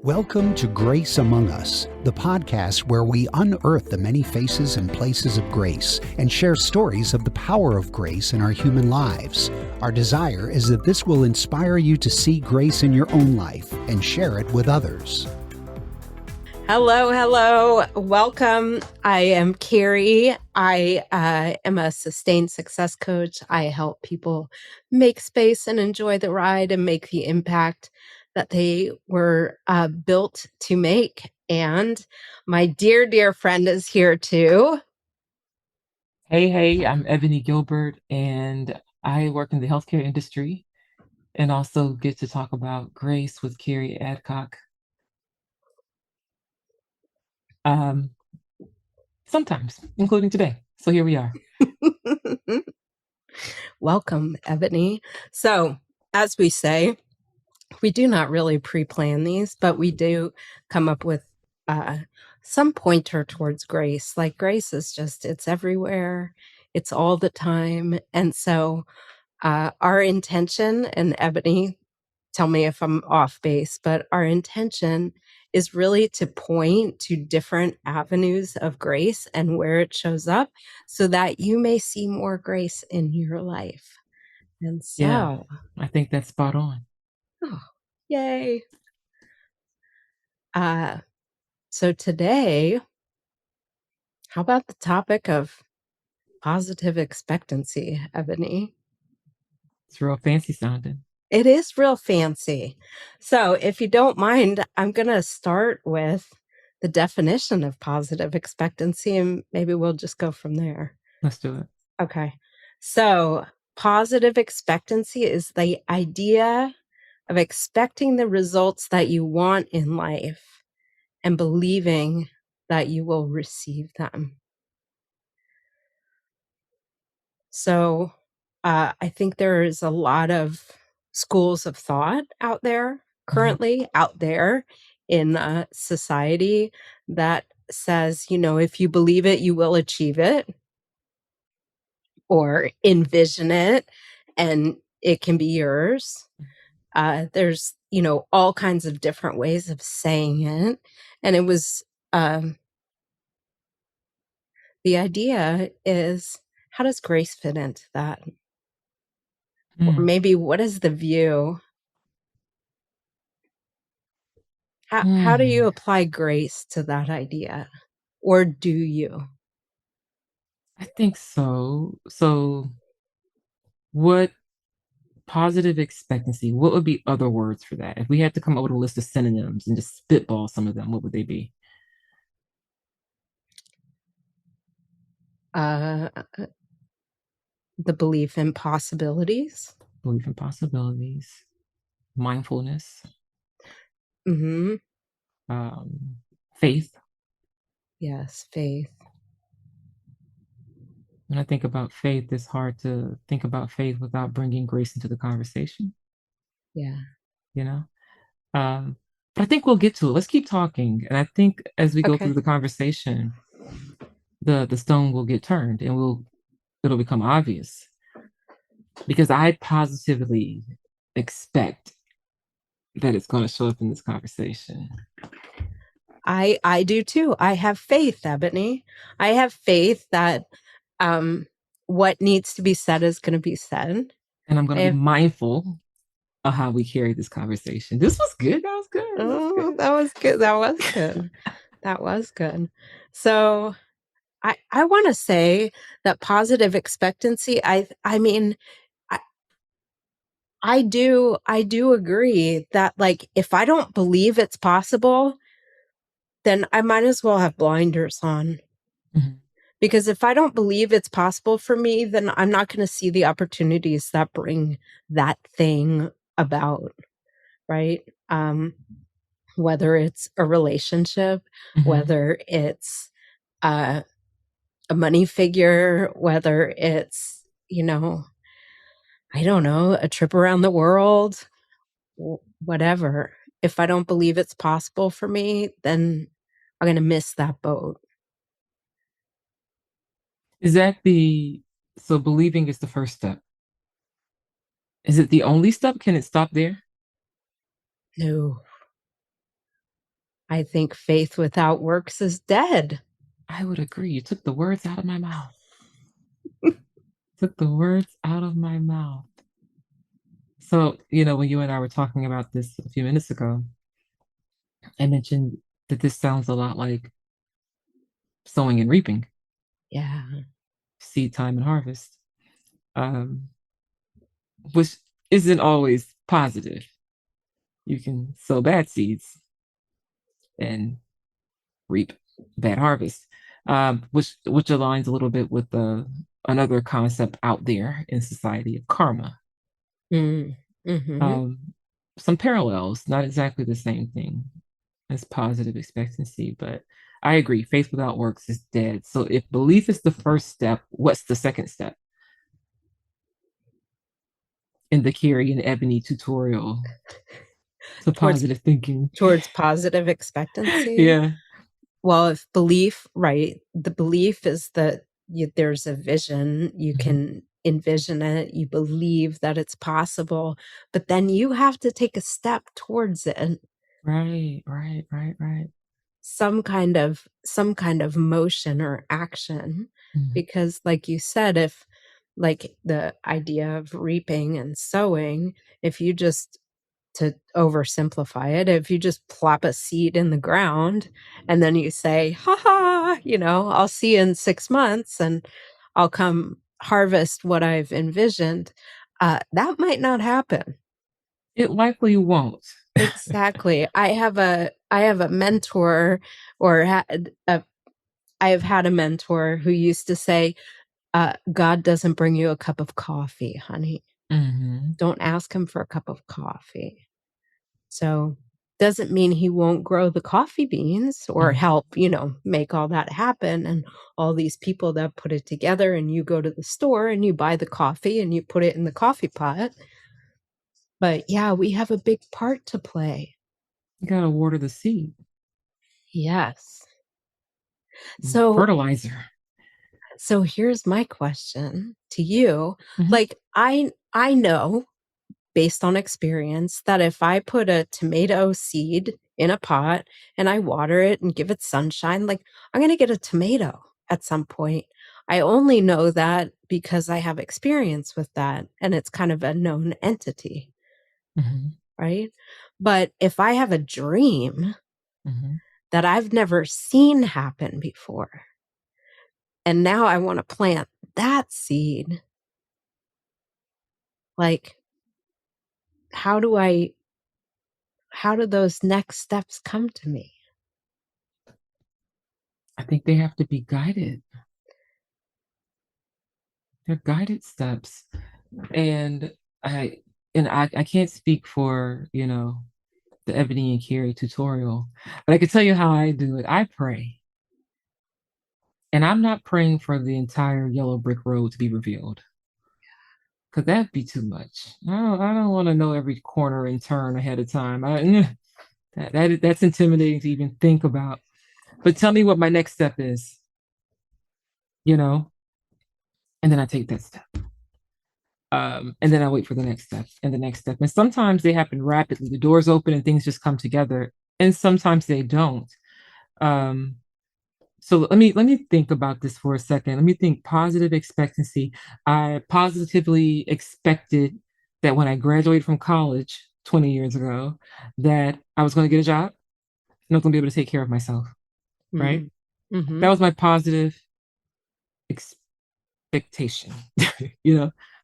Welcome to Grace Among Us, the podcast where we unearth the many faces and places of grace and share stories of the power of grace in our human lives. Our desire is that this will inspire you to see grace in your own life and share it with others. Hello. Welcome. I am Carri. I am a sustained success coach. I help people make space and enjoy the ride and make the impact that they were built to make. And my dear friend is here too. Hey, I'm Ebony Gilbert, and I work in the healthcare industry and also get to talk about grace with Carri Adcock. Sometimes, including today. So here we are. Welcome, Ebony. So, as we say, we do not really pre-plan these, but we do come up with some pointer towards grace. Like grace is just, it's everywhere. It's all the time. And so our intention, and Ebony, tell me if I'm off base, but our intention is really to point to different avenues of grace and where it shows up so that you may see more grace in your life. And so Yeah, I think that's spot on. Oh, yay. So today, how about the topic of positive expectancy, Ebony? It's real fancy sounding. It is real fancy. So if you don't mind, I'm going to start with the definition of positive expectancy, and maybe we'll just go from there. Let's do it. Okay. So positive expectancy is the idea of expecting the results that you want in life and believing that you will receive them. So I think there is a lot of schools of thought out there currently out there in society that says, if you believe it, you will achieve it, or envision it and it can be yours. There's, all kinds of different ways of saying it. And it was, the idea is, how does grace fit into that? Or maybe what is the view? How do you apply grace to that idea? Or do you? I think so. So what positive expectancy, what would be other words for that? If we had to come up with a list of synonyms and just spitball some of them, what would they be? The belief in possibilities. Belief in possibilities, mindfulness, Mm-hmm. Faith. Yes, faith. When I think about faith, it's hard to think about faith without bringing grace into the conversation. Yeah. But I think we'll get to it. Let's keep talking. And I think as we go Okay. through the conversation, the stone will get turned and it'll become obvious. Because I positively expect that it's going to show up in this conversation. I do too. I have faith, Ebony. I have faith that what needs to be said is going to be said. And I'm going to be mindful of how we carry this conversation. This was good. That was good. That was good. That was good. So I want to say that positive expectancy, I do agree that, like, if I don't believe it's possible, then I might as well have blinders on. Mm-hmm. Because if I don't believe it's possible for me, then I'm not going to see the opportunities that bring that thing about, right? Whether it's a relationship, whether it's a money figure, whether it's, I don't know, a trip around the world, whatever. If I don't believe it's possible for me, then I'm going to miss that boat. So believing is the first step. Is it the only step? Can it stop there? No. I think faith without works is dead. I would agree. You took the words out of my mouth. Took the words out of my mouth. So, when you and I were talking about this a few minutes ago, I mentioned that this sounds a lot like sowing and reaping. Yeah. Seed time and harvest, which isn't always positive. You can sow bad seeds and reap bad harvest, which aligns a little bit with another concept out there in society of karma. Mm-hmm. Some parallels, not exactly the same thing as positive expectancy, but I agree. Faith without works is dead. So if belief is the first step, what's the second step? In the Carri and Ebony tutorial to positive thinking. Towards positive expectancy. Yeah. Well, if belief, right, the belief is that there's a vision, you can envision it, you believe that it's possible, but then you have to take a step towards it. Right. Some kind of motion or action, because like you said, if like the idea of reaping and sowing, if you just, to oversimplify it, if you just plop a seed in the ground and then you say, ha, I'll see you in 6 months and I'll come harvest what I've envisioned, that might not happen. It likely won't. Exactly. I have a mentor, or I have had a mentor who used to say, God doesn't bring you a cup of coffee, honey. Don't ask him for a cup of coffee. So doesn't mean he won't grow the coffee beans or help, make all that happen. And all these people that put it together, and you go to the store and you buy the coffee and you put it in the coffee pot. But yeah, we have a big part to play. You got to water the seed. Yes. So fertilizer. So here's my question to you. Like, I know based on experience that if I put a tomato seed in a pot and I water it and give it sunshine, like, I'm going to get a tomato at some point. I only know that because I have experience with that, and it's kind of a known entity. Right? But if I have a dream that I've never seen happen before, and now I want to plant that seed, like, how do those next steps come to me? I think they have to be guided. They're guided steps. And I can't speak for, the Ebony and Carri tutorial, but I can tell you how I do it. I pray. And I'm not praying for the entire yellow brick road to be revealed, because that'd be too much. I don't want to know every corner and turn ahead of time. That's intimidating to even think about. But tell me what my next step is, and then I take that step. And then I wait for the next step and the next step. And sometimes they happen rapidly. The doors open and things just come together. And sometimes they don't. So let me think about this for a second. Let me think positive expectancy. I positively expected that when I graduated from college 20 years ago, that I was going to get a job and I was going to be able to take care of myself. Right? That was my positive expectation.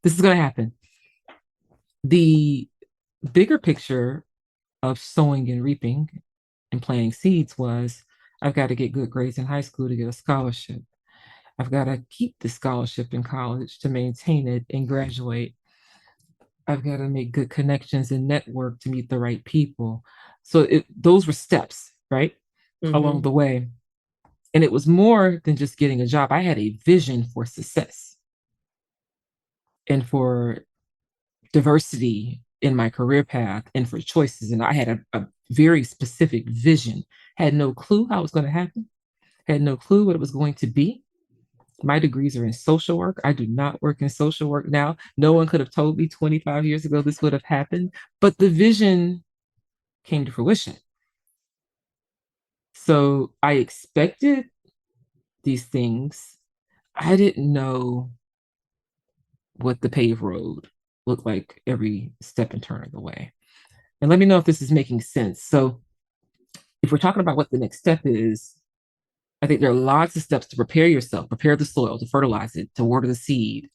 This is going to happen. The bigger picture of sowing and reaping and planting seeds was, I've got to get good grades in high school to get a scholarship. I've got to keep the scholarship in college to maintain it and graduate. I've got to make good connections and network to meet the right people. So those were steps, right? Along the way. And it was more than just getting a job. I had a vision for success and for diversity in my career path and for choices. And I had a very specific vision. Had no clue how it was going to happen. Had no clue what it was going to be. My degrees are in social work. I do not work in social work now. No one could have told me 25 years ago this would have happened, but the vision came to fruition. So I expected these things. I didn't know what the paved road looked like every step and turn of the way. And let me know if this is making sense. So if we're talking about what the next step is, I think there are lots of steps to prepare yourself, prepare the soil, to fertilize it, to water the seed.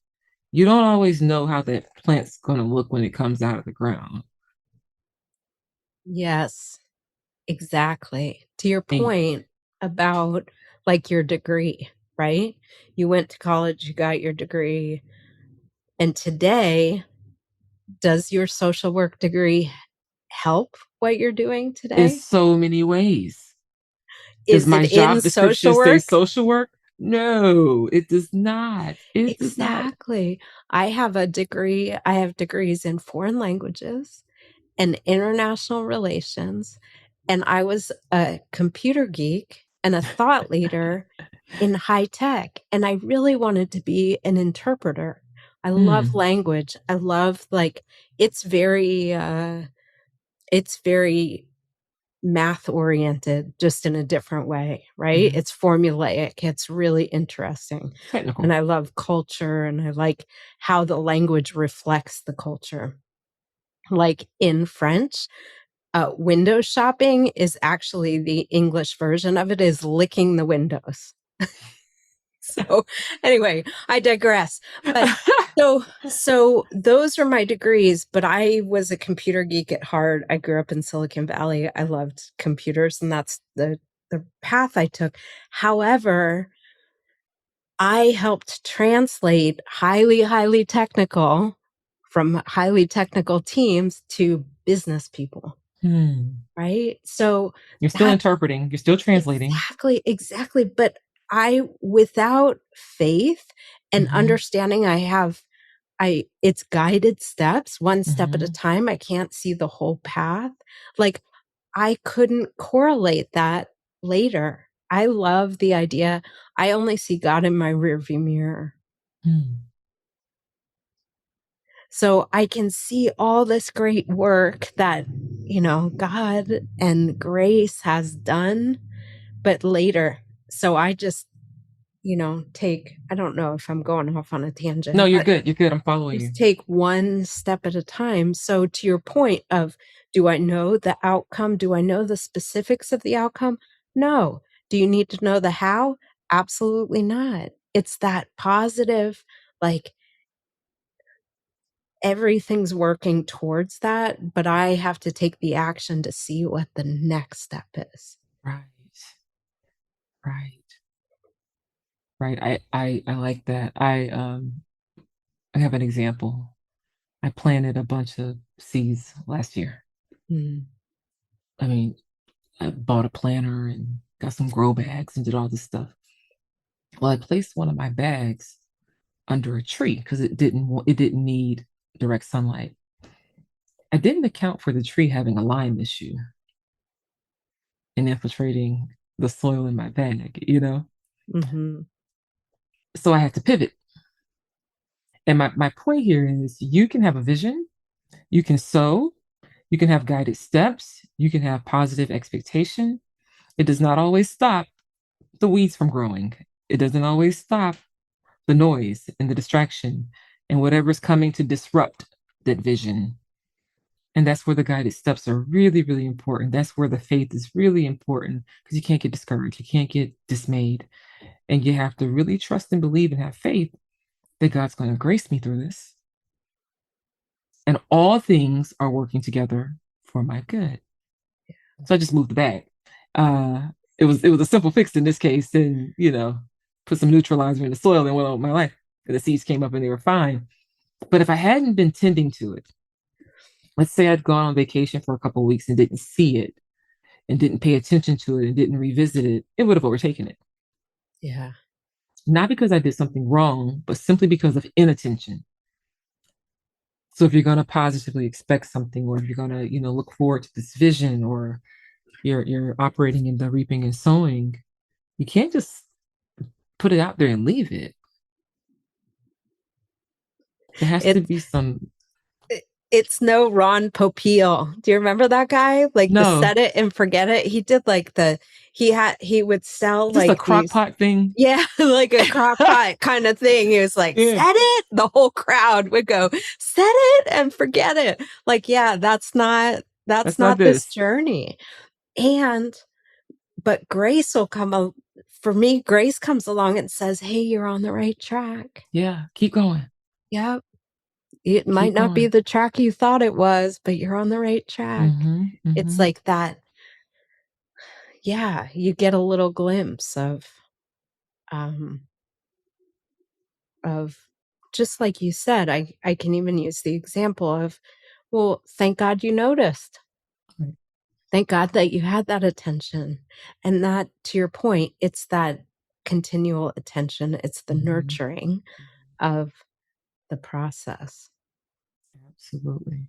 You don't always know how that plant's going to look when it comes out of the ground. Yes, exactly. To your And point about like your degree, right? You went to college, you got your degree, and today, does your social work degree help what you're doing in today? so many ways. Does Is my it in job description social say work? social work? No, it does not. It does not. Exactly. I have a degree. I have degrees in foreign languages and international relations. And I was a computer geek and a thought leader in high tech. And I really wanted to be an interpreter. I love Hmm. language. I love like it's very math oriented, just in a different way, right? Hmm. It's formulaic. It's really interesting. And Technical. I love culture and I like how the language reflects the culture. Like in French, window shopping is actually the English version of it is licking the windows. So anyway, I digress. But so those are my degrees, but I was a computer geek at heart. I grew up in Silicon Valley. I loved computers and that's the path I took. However, I helped translate highly technical from highly technical teams to business people, Hmm. right? So You're still that interpreting, you're still translating. exactly. But I, without faith and Hmm. understanding, it's guided steps, one step at a Hmm. time. I can't see the whole path. Like I couldn't correlate that later. I love the idea. I only see God in my rearview mirror. Hmm. So I can see all this great work that, God and grace has done, but later. So I just, I don't know if I'm going off on a No, tangent, you're but good. You're good. I'm following you. just take one step at a time. So to your point of, do I know the outcome? Do I know the specifics of the outcome? No. Do you need to know the how? Absolutely not. It's that positive, like everything's working towards that, but I have to take the action to see what the next step is. Right. Right. Right. I like that. I have an example. I planted a bunch of seeds last year. Mm. I mean, I bought a planter and got some grow bags and did all this stuff. Well, I placed one of my bags under a tree because it didn't need direct sunlight. I didn't account for the tree having a lime issue and infiltrating the soil in my bag. Mhm. So I had to pivot. And my point here is you can have a vision, you can sow, you can have guided steps, you can have positive expectation. It does not always stop the weeds from growing. It doesn't always stop the noise and the distraction and whatever's coming to disrupt that vision. And that's where the guided steps are really, really important. That's where the faith is really important because you can't get discouraged. You can't get dismayed. And you have to really trust and believe and have faith that God's going to grace me through this. And all things are working together for my good. So I just moved the bag. It was a simple fix in this case, and put some neutralizer in the soil and went on with my life. And the seeds came up and they were fine. But if I hadn't been tending to it, let's say I'd gone on vacation for a couple of weeks and didn't see it and didn't pay attention to it and didn't revisit it, it would have overtaken it. Yeah. Not because I did something wrong, but simply because of inattention. So if you're going to positively expect something, or if you're going to, look forward to this vision, or you're operating in the reaping and sowing, you can't just put it out there and leave it. There has to It be some. it's no Ron Popeil. Do you remember that guy? Like the No. set it and forget it. He did like he would sell Just a like crock these, pot thing. yeah, like a crock pot kind of thing. He was like, Yeah. set it. The whole crowd would go, set it and forget it. Like, yeah, that's not not this this. journey. But Grace will come for me, Grace comes along and says, hey, you're on the right track. Yeah, keep going. Yep. It might not be the track you thought it was, but you're on the right track. It's like that. Yeah, you get a little glimpse of just like you said, I can even use the example of, well, thank God you noticed. Right. Thank God that you had that attention. And that, to your point, it's that continual attention. It's the nurturing of the process. Absolutely.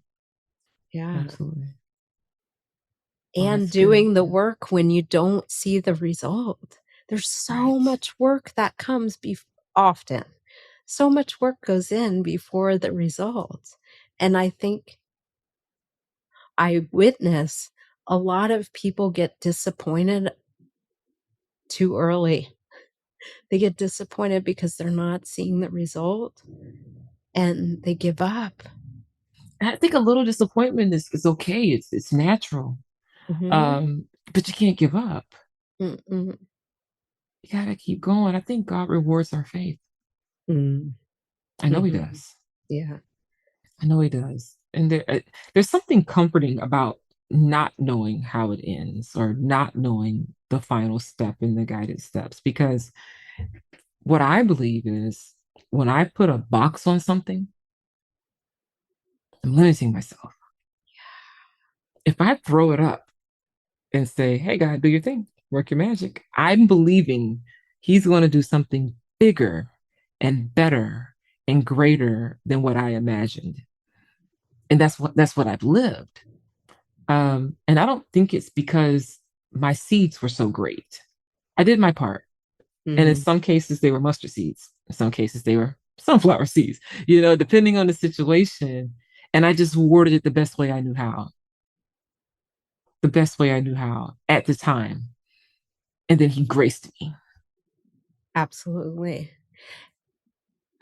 Yeah. Absolutely. And doing the work when you don't see the result. There's so much work that comes often. So much work goes in before the result. And I think I witness a lot of people get disappointed too early. They get disappointed because they're not seeing the result and they give up. I think a little disappointment is okay. It's natural. But you can't give up. Mm-mm. You gotta keep going. I think God rewards our faith. I know he does. Yeah. I know he does. And there's something comforting about not knowing how it ends or not knowing the final step in the guided steps. Because what I believe is when I put a box on something, I'm limiting myself. If I throw it up and say, hey, God, do your thing, work your magic, I'm believing he's going to do something bigger and better and greater than what I imagined. And that's what I've lived. And I don't think it's because my seeds were so great. I did my part. And in some cases, they were mustard seeds. In some cases, they were sunflower seeds, depending on the situation. And I just worded it the best way I knew how. The best way I knew how at the time. And then he graced me. Absolutely.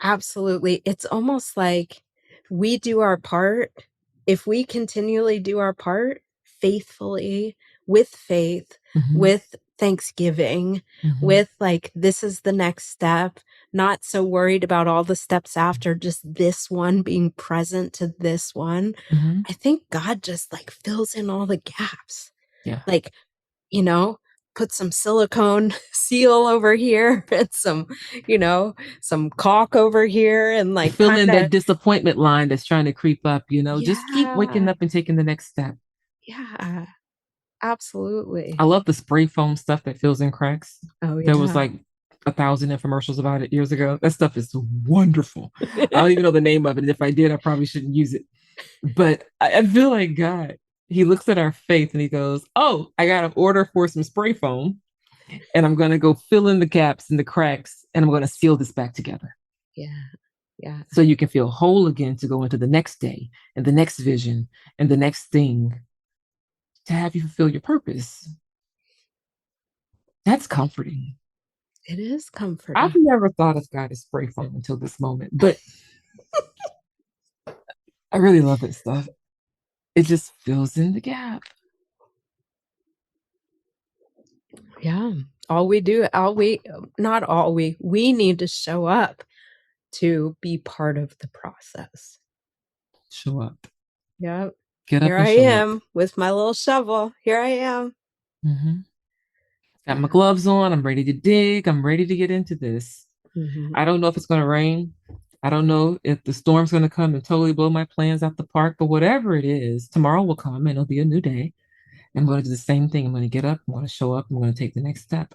Absolutely. It's almost like we do our part. If we continually do our part faithfully, with faith, with thanksgiving, with like, this is the next step, not so worried about all the steps after, just this one, being present to this one. I think God just like fills in all the gaps. Yeah. Like, put some silicone seal over here and some caulk over here and like fill in that disappointment line that's trying to creep up, just keep waking up and taking the next step. Yeah, absolutely. I love the spray foam stuff that fills in cracks. Oh, yeah. There was like 1,000 infomercials about it years ago. That stuff is wonderful. I don't even know the name of it. And if I did, I probably shouldn't use it. But I feel like God, he looks at our faith and he goes, oh, I got to order for some spray foam and I'm going to go fill in the gaps and the cracks and I'm going to seal this back together. Yeah. Yeah. So you can feel whole again to go into the next day and the next vision and the next thing to have you fulfill your purpose. That's comforting. It is comforting. I've never thought of God as spray foam until this moment, but I really love that stuff. It just fills in the gap. Yeah. We need to show up to be part of the process. Show up. Yep. Get up Here and I show am up. with my little shovel. Here I am. Got my gloves on. I'm ready to dig. I'm ready to get into this. I don't know if it's going to rain. I don't know if the storm's going to come and totally blow my plans out the park, but whatever it is, tomorrow will come and it'll be a new day. I'm going to do the same thing. I'm going to get up. I'm going to show up. I'm going to take the next step.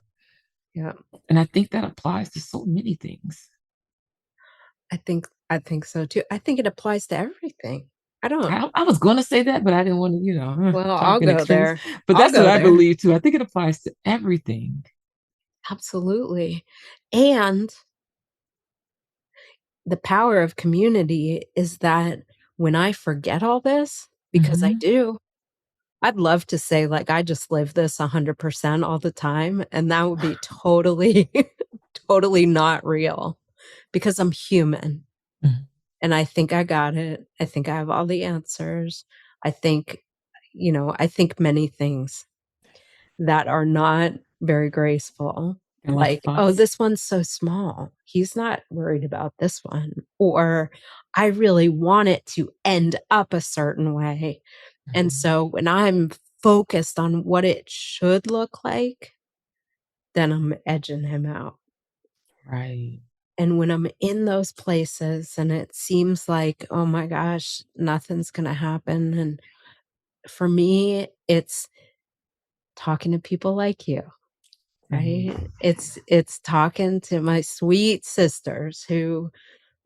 Yeah. And I think that applies to so many things. I think so too. I think it applies to everything. I was going to say that, but I didn't want to, well, I'll go there. But that's what I believe too. I think it applies to everything. Absolutely. And the power of community is that when I forget all this, because I do, I'd love to say, like, I just live this 100% all the time, and that would be totally, totally not real because I'm human. Mhm. And I think I got it. I think I have all the answers. I think, I think many things that are not very graceful. And lots of Like, oh, thoughts. this one's so small. He's not worried about this one. Or I really want it to end up a certain way. And Mhm. so when I'm focused on what it should look like, then I'm edging him out. Right. And when I'm in those places and it seems like, oh my gosh, nothing's going to happen. And for me, it's talking to people like you, Right. right? It's talking to my sweet sisters who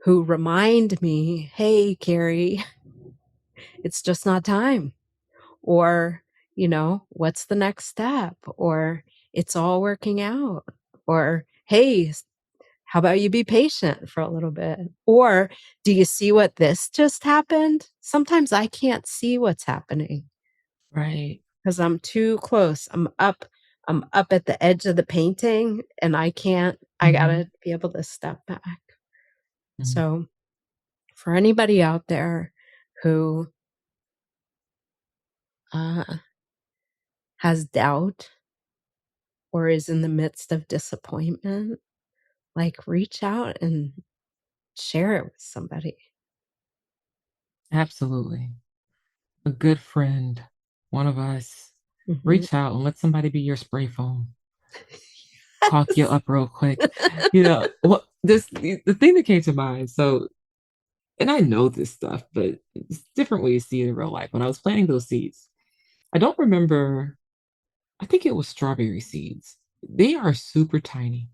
remind me, hey, Carrie, it's just not time. Or, what's the next step? Or it's all working out. Or, hey, how about you be patient for a little bit? Or do you see what this just happened? Sometimes I can't see what's happening Right. because I'm too close. I'm up at the edge of the painting and I gotta be able to step back. Mhm. So for anybody out there who uh, has doubt or is in the midst of disappointment, like reach out and share it with somebody. Absolutely. A good friend, one of us, Mhm. reach out and let somebody be your spray foam. Talk you up real quick. Well, the thing that came to mind. So, and I know this stuff, but it's different when you see it in real life. When I was planting those seeds, I don't remember. I think it was strawberry seeds. They are super tiny.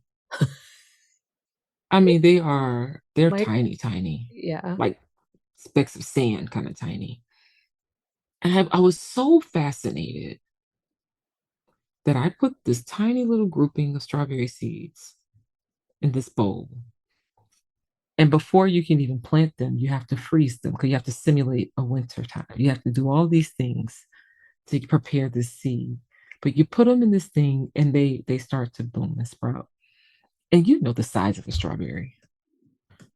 I mean, they're Like, tiny, tiny, yeah. like specks of sand, kind of tiny. And I was so fascinated that I put this tiny little grouping of strawberry seeds in this bowl. And before you can even plant them, you have to freeze them because you have to simulate a winter time. You have to do all these things to prepare this seed. But you put them in this thing and they start to bloom and sprout. And you know the size of a strawberry.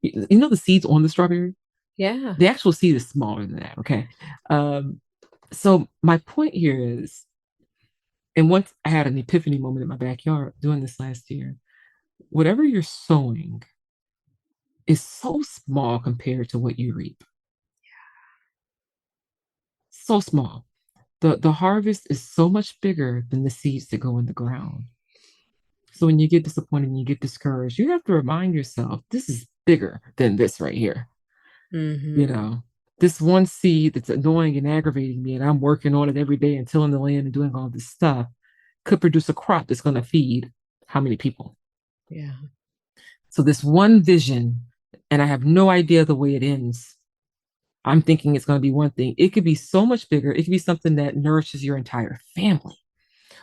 You know the seeds on the strawberry? Yeah. The actual seed is smaller than that, okay? So my point here is, and once I had an epiphany moment in my backyard doing this last year, whatever you're sowing is so small compared to what you reap. So small. The harvest is so much bigger than the seeds that go in the ground. So when you get disappointed and you get discouraged, you have to remind yourself, this is bigger than this right here. You Mhm. know, this one seed that's annoying and aggravating me, and I'm working on it every day and tilling the land and doing all this stuff, could produce a crop that's going to feed how many people? Yeah. So this one vision, and I have no idea the way it ends. I'm thinking it's going to be one thing. It could be so much bigger. It could be something that nourishes your entire family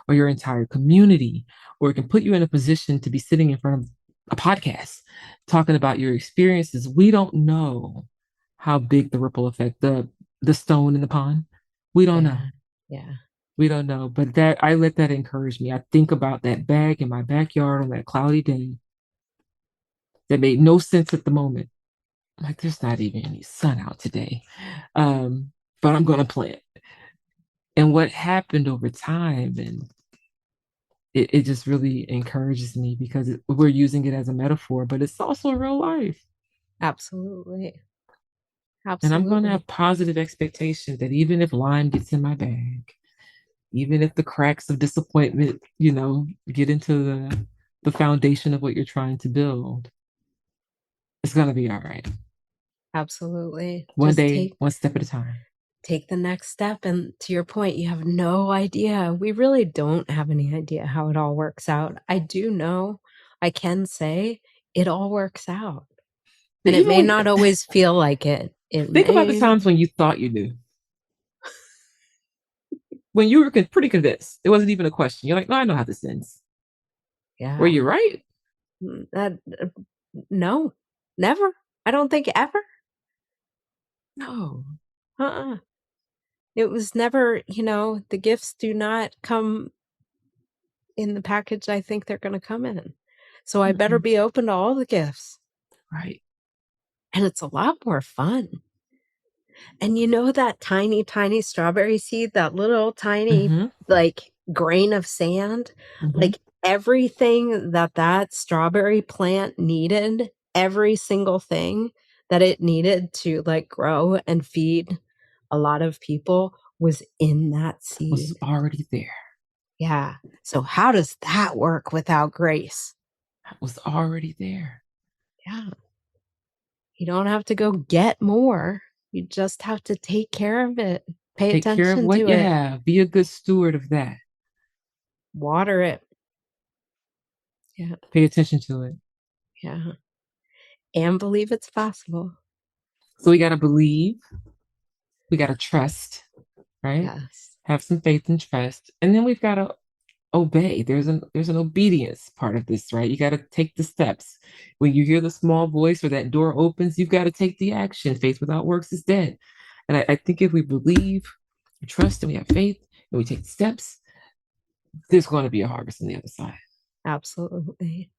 or your entire community, or it can put you in a position to be sitting in front of a podcast talking about your experiences. We don't know how big the ripple effect, the stone in the pond. We don't know. Yeah. Yeah. We don't know. But that I let that encourage me. I think about that bag in my backyard on that cloudy day that made no sense at the moment. I'm like, there's not even any sun out today. Um, but I'm gonna plant. And what happened over time, and it just really encourages me because we're using it as a metaphor, but it's also real life. Absolutely. And I'm going to Absolutely. have positive expectation that even if lime gets in my bag, even if the cracks of disappointment, get into the foundation of what you're trying to build, it's going to be all right. Absolutely. One Just day, one step at a time. take the next step, and to your point, you have no idea. We really don't have any idea how it all works out. I do know, I can say it all works out. But And it even may when not always feel like it. It think about the may. times when you thought you knew, when you were pretty convinced, it wasn't even a question. You're like, no, I know how this ends. Were Yeah. you right? That no. Never. I don't think ever. No. Uh-uh. It was never, the gifts do not come in the package I think they're going to come in. So I better be open to all the gifts. Right. And it's a lot more fun. And that tiny, tiny strawberry seed, that little tiny, like, grain of sand, like, everything that strawberry plant needed, every single thing that it needed to, like, grow and feed a lot of people was in that seed. Was already there. Yeah. So how does that work without grace? That was already there. Yeah. You don't have to go get more. You just have to take care of it. Pay Take attention care of what to you it. have. Be a good steward of that. Water it. Yeah. Pay attention to it. Yeah. And believe it's possible. So we got to believe. We got to trust, right? Yes. Have some faith and trust. And then we've got to obey. There's an obedience part of this, right? You got to take the steps. When you hear the small voice or that door opens, you've got to take the action. Faith without works is dead. And I think if we believe, we trust, and we have faith, and we take steps, there's going to be a harvest on the other side. Absolutely.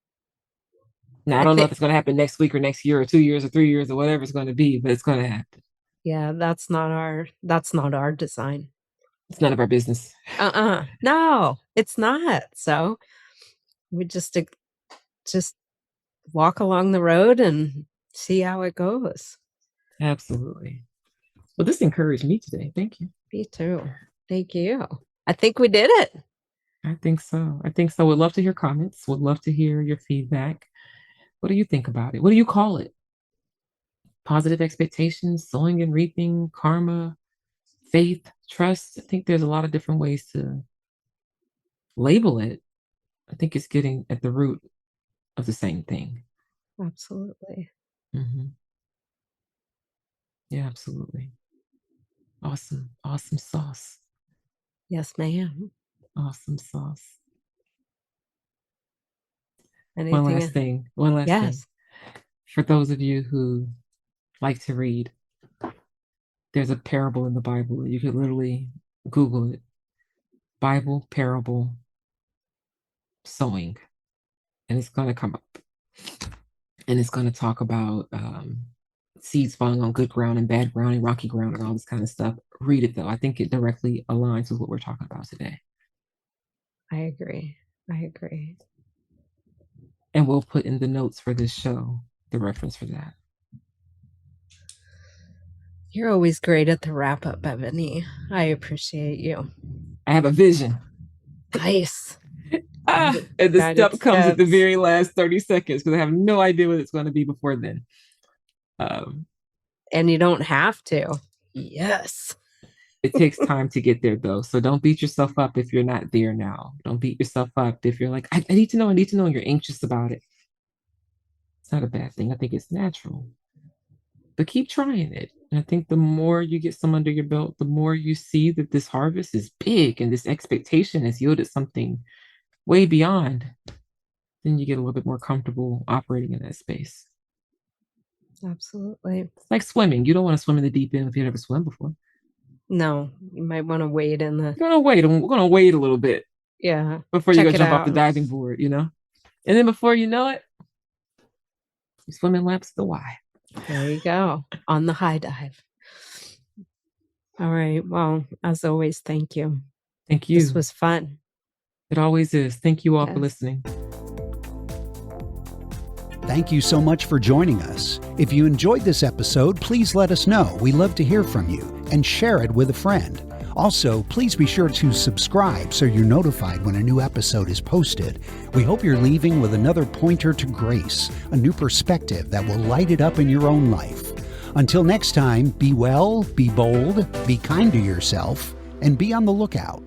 Now, I don't know if it's going to happen next week or next year or 2 years or 3 years or whatever it's going to be, but it's going to happen. Yeah, that's not our design. It's none of our business. No, it's not. So we just walk along the road and see how it goes. Absolutely. Well, this encouraged me today. Thank you. Me too. Thank you. I think we did it. I think so. Would love to hear comments. Would love to hear your feedback. What do you think about it? What do you call it? Positive expectations, sowing and reaping, karma, faith, trust. I think there's a lot of different ways to label it. I think it's getting at the root of the same thing. Absolutely. Yeah, absolutely. Awesome. Awesome sauce. Yes, ma'am. Awesome sauce. Anything? One last thing. Yes. For those of you who like to read, there's a parable in the Bible. You could literally Google it. Bible parable sowing. And it's going to come up. And it's going to talk about seeds falling on good ground and bad ground and rocky ground and all this kind of stuff. Read it, though. I think it directly aligns with what we're talking about today. I agree. And we'll put in the notes for this show the reference for that. You're always great at the wrap up, Ebony. I appreciate you. I have a vision. Nice. And the stuff comes at the very last 30 seconds because I have no idea what it's going to be before then. And you don't have to. Yes. It takes time to get there, though. So don't beat yourself up if you're not there now. Don't beat yourself up if you're like, I need to know, and you're anxious about it. It's not a bad thing. I think it's natural. But keep trying it. And I think the more you get some under your belt, the more you see that this harvest is big and this expectation has yielded something way beyond, then you get a little bit more comfortable operating in that space. Absolutely. It's like swimming. You don't want to swim in the deep end if you've never swum before. No, you might want to wade in the... We're going to wait a little bit. Yeah. Before you go jump off the diving board, And then before you know it, you're swimming laps of the Y. There you go. On the high dive. All right. Well, as always, thank you. Thank you. This was fun. It always is. Thank you all for listening. Thank you so much for joining us. If you enjoyed this episode, please let us know. We love to hear from you, and share it with a friend. Also, please be sure to subscribe so you're notified when a new episode is posted. We hope you're leaving with another pointer to grace, a new perspective that will light it up in your own life. Until next time, be well, be bold, be kind to yourself, and be on the lookout.